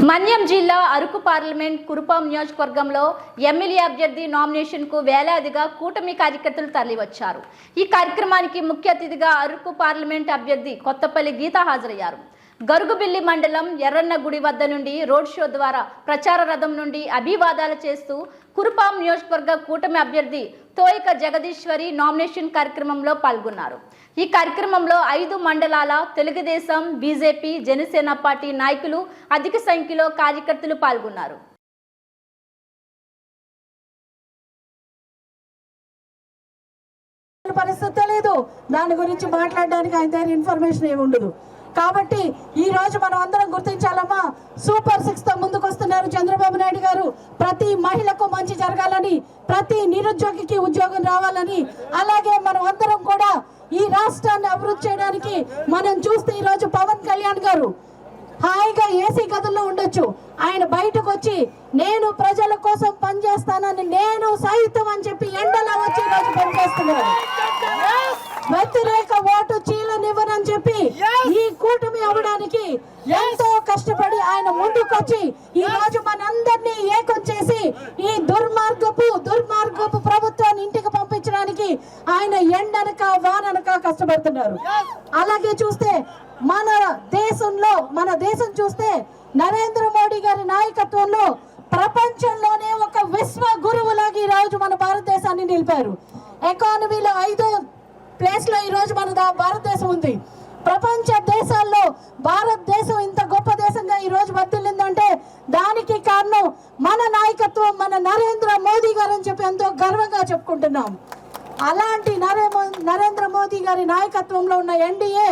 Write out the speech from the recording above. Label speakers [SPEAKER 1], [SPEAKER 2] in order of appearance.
[SPEAKER 1] మన్యం జిల్లా అరకు పార్లమెంట్ కురుపాం నియోజకవర్గంలో ఎమ్మెల్యే అభ్యర్థి నామినేషన్కు వేలాదిగా కూటమి కార్యకర్తలు తరలివచ్చారు. ఈ కార్యక్రమానికి ముఖ్య అతిథిగా అరకు పార్లమెంట్ అభ్యర్థి కొత్తపల్లి గీత హాజరయ్యారు. గరుగుబిల్లి మండలం ఎర్రన్నగుడి వద్ద నుండి రోడ్ షో ద్వారా ప్రచార రథం నుండి అభివాదాలు చేస్తూ కురుపాం నియోజకవర్గ కూటమి అభ్యర్థి తోయిక జగదీశ్వరి నామినేషన్ కార్యక్రమంలో పాల్గొన్నారు. ఈ కార్యక్రమంలో 5 మండలాల తెలుగుదేశం, బీజేపీ, జనసేన పార్టీ నాయకులు అధిక సంఖ్యలో కార్యకర్తలు పాల్గొన్నారు.
[SPEAKER 2] పరిస్థితి లేదు, దాని గురించి మాట్లాడడానికి ఆయన దగ్గర ఇన్ఫర్మేషన్ ఏమి ఉండదు. కాబట్టి ఈ రోజు మనం అందరం గుర్తించాలమ్మా, సూపర్ 6 తో ముందుకు వస్తున్నారు చంద్రబాబు నాయుడు గారు. ప్రతి మహిళకు మంచి జరగాలని, ప్రతి నిరుద్యోగికి ఉద్యోగం రావాలని, అలాగే మనం అందరం కూడా ఈ రాష్ట్రాన్ని అభివృద్ధి చేయడానికి మనం చూస్తే ఈ రోజు పవన్ కళ్యాణ్ గారు హాయిగా ఏసీ గదుల్లో ఉండొచ్చు, ఆయన బయటకు వచ్చి నేను ప్రజల కోసం పనిచేస్తానని, నేను సైతం అని చెప్పి ఎండలో వచ్చి ఈరోజు పనిచేస్తున్నారు. వ్యతిరేక ఓటు చీలనివ్వనని చెప్పి ఈ కూటమి అవ్వడానికి ఎంతో కష్టపడి ఆయన ముందుకొచ్చి ఈ రోజు మనందరినీ ఏకం చేసి ఈ దుర్మార్గపు ప్రభుత్వాన్ని ఇంటికి పంపించడానికి ఆయన ఎండనక వాననక కష్టపడుతున్నారు. అలాగే చూస్తే మన దేశం చూస్తే నరేంద్ర మోడీ గారి నాయకత్వంలో ప్రపంచంలోనే ఒక విశ్వ గురువులాగా ఈ రోజు మన భారతదేశాన్ని నిలిపారు. ఎకానమీలో 5వ ప్లేస్ లో ఈ రోజు మన భారతదేశం ఉంది. ప్రపంచ దేశాల్లో భారతదేశం ఇంత గొప్ప దేశంగా ఈ రోజు వర్ధిల్లిందంటే దానికి కారణం మన నాయకత్వం, మన నరేంద్ర మోదీ గారు అని చెప్పి ఎంతో గర్వంగా చెప్పుకుంటున్నాం. అలాంటి నరేంద్ర మోదీ గారి నాయకత్వంలో ఉన్న ఎన్డీఏ